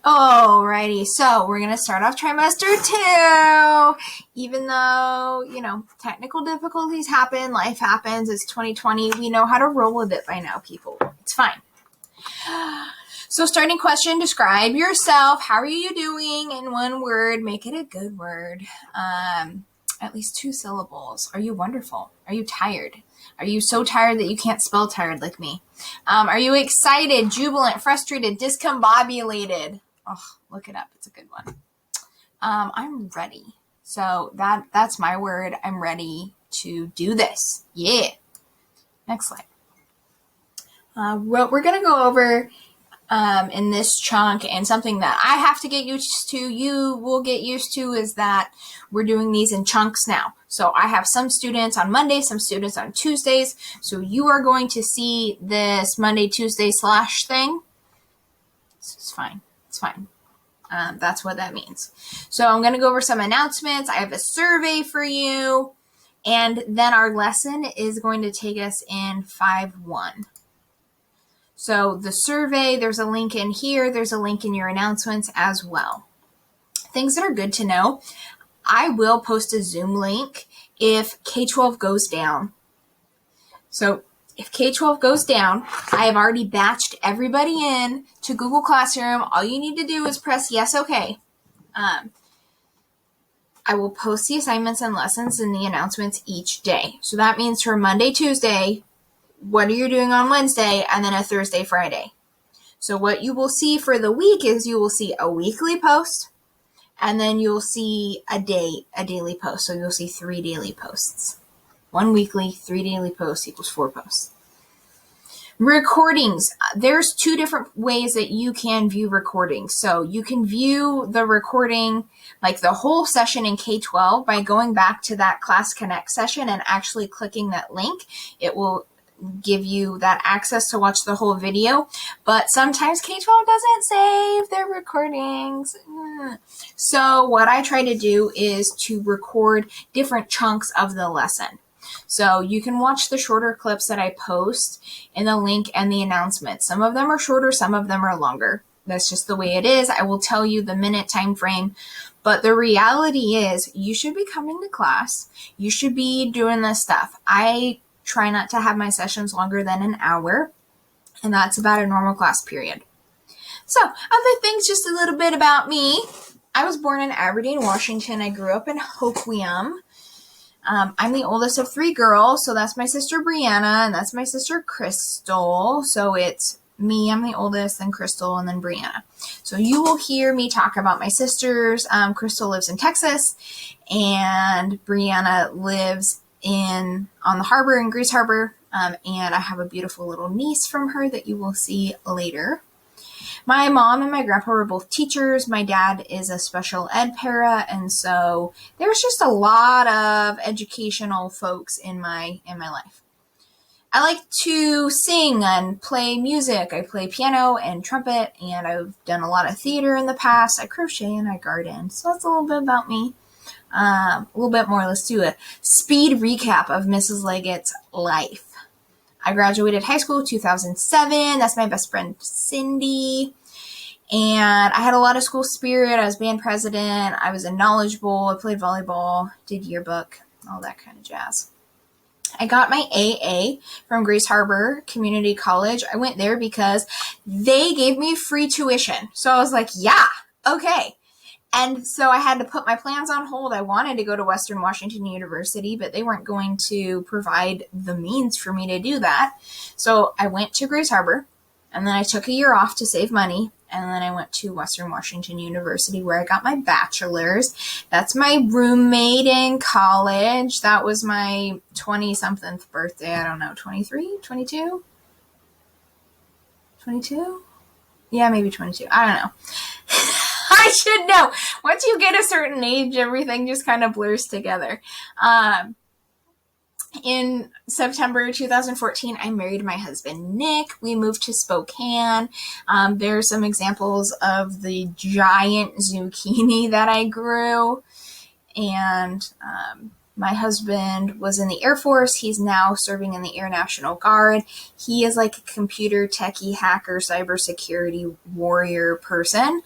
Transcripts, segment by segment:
Alrighty, so we're going to start off trimester 2. Even though, technical difficulties happen, life happens, it's 2020, we know how to roll with it by now, people. It's fine. So starting question, describe yourself. How are you doing in one word? Make it a good word. At least 2 syllables. Are you wonderful? Are you tired? Are you so tired that you can't spell tired like me? Are you excited, jubilant, frustrated, discombobulated? Oh, look it up. It's a good one. I'm ready. So that's my word. I'm ready to do this. Yeah. Next slide. What we're going to go over in this chunk, and something that I have to get used to, you will get used to, is that we're doing these in chunks now. So I have some students on Mondays, some students on Tuesdays. So you are going to see this Monday, Tuesday / thing. It's fine. It's fine. That's what that means. So I'm going to go over some announcements. I have a survey for you. And then our lesson is going to take us in 5-1. So the survey, there's a link in here. There's a link in your announcements as well. Things that are good to know. I will post a Zoom link if K-12 goes down. So if K-12 goes down, I have already batched everybody in to Google Classroom. All you need to do is press yes, okay. I will post the assignments and lessons and the announcements each day. So that means for Monday, Tuesday, what are you doing on Wednesday, and then a Thursday, Friday. So what you will see for the week is you will see a weekly post, and then you'll see a daily post. So you'll see 3 daily posts. 1 weekly, 3 daily posts equals 4 posts. Recordings. There's 2 different ways that you can view recordings. So you can view the recording, like the whole session in K-12, by going back to that Class Connect session and actually clicking that link. It will give you that access to watch the whole video, but sometimes K-12 doesn't save their recordings. So what I try to do is to record different chunks of the lesson. So you can watch the shorter clips that I post in the link and the announcement. Some of them are shorter, some of them are longer. That's just the way it is. I will tell you the minute time frame, but the reality is you should be coming to class. You should be doing this stuff. I try not to have my sessions longer than an hour, and that's about a normal class period. So, other things, just a little bit about me. I was born in Aberdeen, Washington. I grew up in Hoquiam. I'm the oldest of 3 girls, so that's my sister Brianna, and that's my sister Crystal. So it's me, I'm the oldest, then Crystal, and then Brianna. So you will hear me talk about my sisters. Crystal lives in Texas, and Brianna lives on the harbor in Greece Harbor, and I have a beautiful little niece from her that you will see later. My mom and my grandpa were both teachers. My dad is a special ed para, and so there's just a lot of educational folks in my life. I like to sing and play music. I play piano and trumpet, and I've done a lot of theater in the past. I crochet and I garden, so that's a little bit about me. A little bit more. Let's do a speed recap of Mrs. Leggett's life. I graduated high school 2007. That's my best friend, Cindy. And I had a lot of school spirit. I was band president. I was knowledgeable. I played volleyball, did yearbook, all that kind of jazz. I got my AA from Grace Harbor Community College. I went there because they gave me free tuition. So I was like, yeah, okay. And so I had to put my plans on hold. I wanted to go to Western Washington University, but they weren't going to provide the means for me to do that. So I went to Grace Harbor, and then I took a year off to save money, and then I went to Western Washington University, where I got my bachelor's. That's my roommate in college. That was my 20-something birthday. I don't know, 23, 22? 22? Yeah, maybe 22. I don't know. I should know. Once you get a certain age, everything just kind of blurs together. In September 2014, I married my husband, Nick. We moved to Spokane. There's some examples of the giant zucchini that I grew. And My husband was in the Air Force. He's now serving in the Air National Guard. He is like a computer techie hacker, cybersecurity warrior person.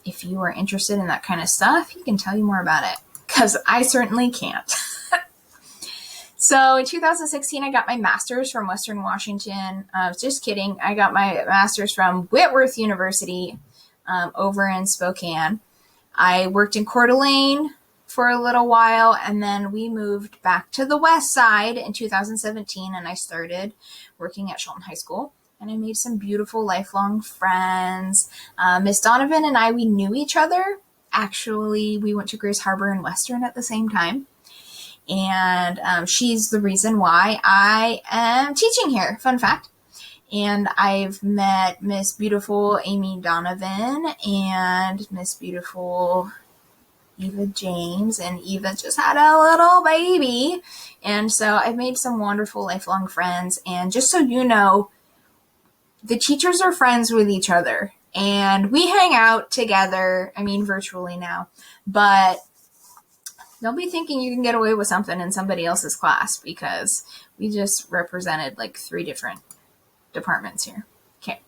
If you are interested in that kind of stuff, he can tell you more about it, because I certainly can't. So in 2016, I got my master's from Western Washington. Just kidding. I got my master's from Whitworth University over in Spokane. I worked in Coeur d'Alene for a little while, and then we moved back to the west side in 2017, and I started working at Shelton High School, and I made some beautiful lifelong friends. Miss Donovan and I, we knew each other. Actually, we went to Grace Harbor and Western at the same time, and she's the reason why I am teaching here. Fun fact. And I've met Miss Beautiful Amy Donovan and Miss Beautiful Eva James, and Eva just had a little baby. And so I've made some wonderful lifelong friends. And just so you know, the teachers are friends with each other, and we hang out together. I mean, virtually now, but don't be thinking you can get away with something in somebody else's class, because we just represented like 3 different departments here. Okay.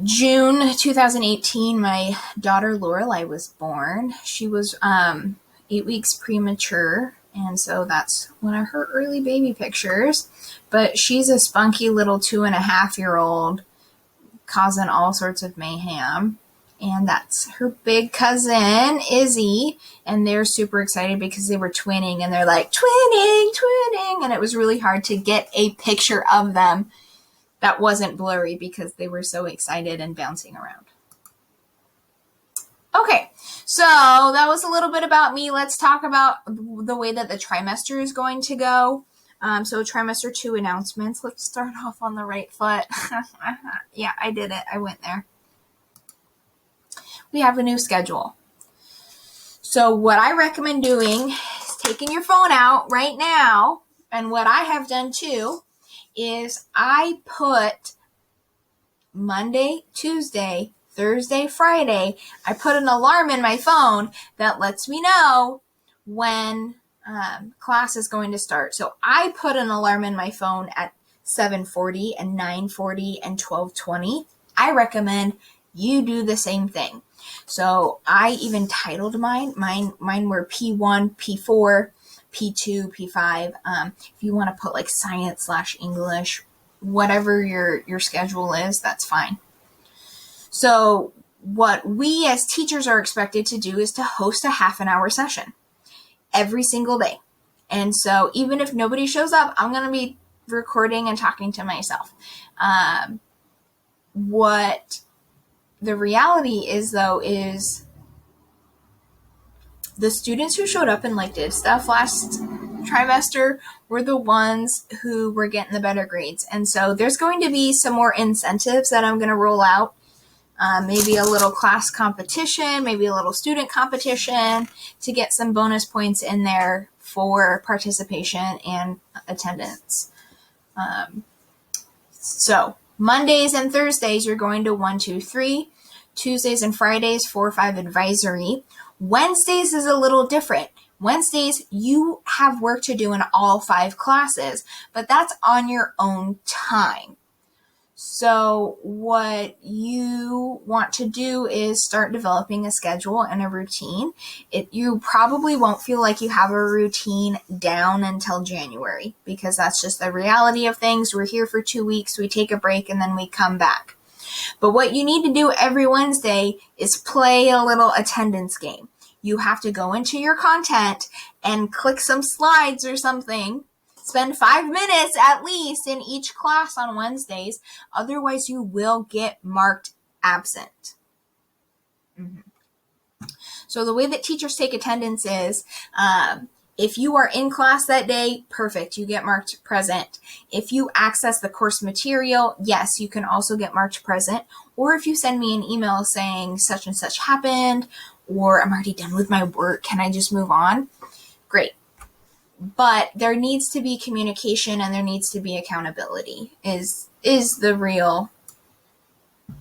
June 2018, my daughter Lorelai was born. She was 8 weeks premature, and so that's one of her early baby pictures. But she's a spunky little 2.5-year-old causing all sorts of mayhem. And that's her big cousin, Izzy. And they're super excited because they were twinning, and they're like, twinning. And it was really hard to get a picture of them that wasn't blurry because they were so excited and bouncing around. Okay, so that was a little bit about me. Let's talk about the way that the trimester is going to go. So trimester 2 announcements. Let's start off on the right foot. Yeah, I did it. I went there. We have a new schedule. So what I recommend doing is taking your phone out right now, and what I have done too is I put Monday, Tuesday, Thursday, Friday, I put an alarm in my phone that lets me know when class is going to start. So I put an alarm in my phone at 7:40 and 9:40 and 12:20. I recommend you do the same thing. So I even titled mine. Mine were P1, P4, P2, P5. If you want to put like science/English, whatever your schedule is, that's fine. So what we as teachers are expected to do is to host a half-an-hour session every single day. And so even if nobody shows up, I'm going to be recording and talking to myself. What the reality is, though, is the students who showed up and like did stuff last trimester were the ones who were getting the better grades. And so there's going to be some more incentives that I'm going to roll out. Maybe a little class competition, maybe a little student competition to get some bonus points in there for participation and attendance. So Mondays and Thursdays, you're going to 1, 2, 3. Tuesdays and Fridays, 4, 5 advisory. Wednesdays is a little different. Wednesdays, you have work to do in all 5 classes, but that's on your own time. So what you want to do is start developing a schedule and a routine. You probably won't feel like you have a routine down until January, because that's just the reality of things. We're here for 2 weeks, we take a break, and then we come back. But what you need to do every Wednesday is play a little attendance game. You have to go into your content and click some slides or something. Spend 5 minutes at least in each class on Wednesdays. Otherwise, you will get marked absent. So the way that teachers take attendance is, if you are in class that day, perfect, you get marked present. If you access the course material, yes, you can also get marked present. Or if you send me an email saying such and such happened, or I'm already done with my work, can I just move on? Great. But there needs to be communication and there needs to be accountability is the real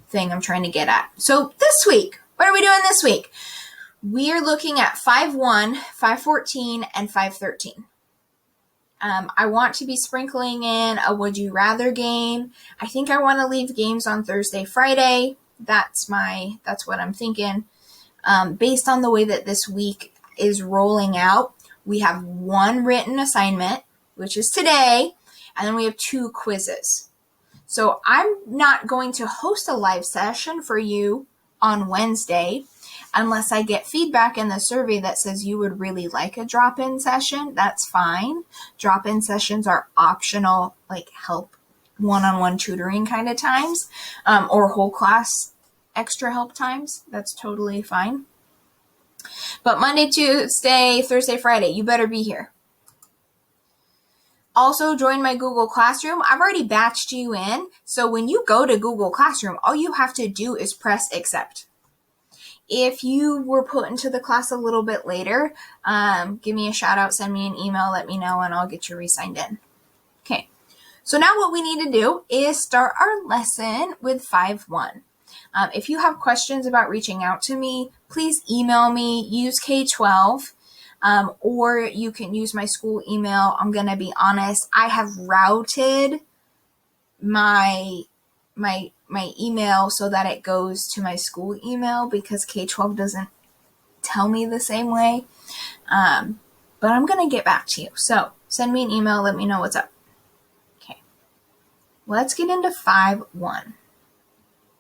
thing I'm trying to get at. So this week, what are we doing this week? We are looking at 5-1, 5-14, and 5-13. I want to be sprinkling in a would you rather game. I think I want to leave games on Thursday, Friday. That's what I'm thinking. Based on the way that this week is rolling out, we have one written assignment, which is today, and then we have 2 quizzes. So I'm not going to host a live session for you on Wednesday unless I get feedback in the survey that says you would really like a drop-in session. That's fine. Drop-in sessions are optional, like help one-on-one tutoring kind of times, or whole class extra help times. That's totally fine. But Monday, Tuesday, Thursday, Friday, you better be here. Also, join my Google Classroom. I've already batched you in, so when you go to Google Classroom, all you have to do is press accept. If you were put into the class a little bit later, give me a shout out, send me an email, let me know, and I'll get you re-signed in. Okay, so now what we need to do is start our lesson with 5-1. If you have questions about reaching out to me, please email me, use K12, or you can use my school email. I'm going to be honest, I have routed my email so that it goes to my school email because K12 doesn't tell me the same way. But I'm going to get back to you. So send me an email. Let me know what's up. Okay. Let's get into 5-1.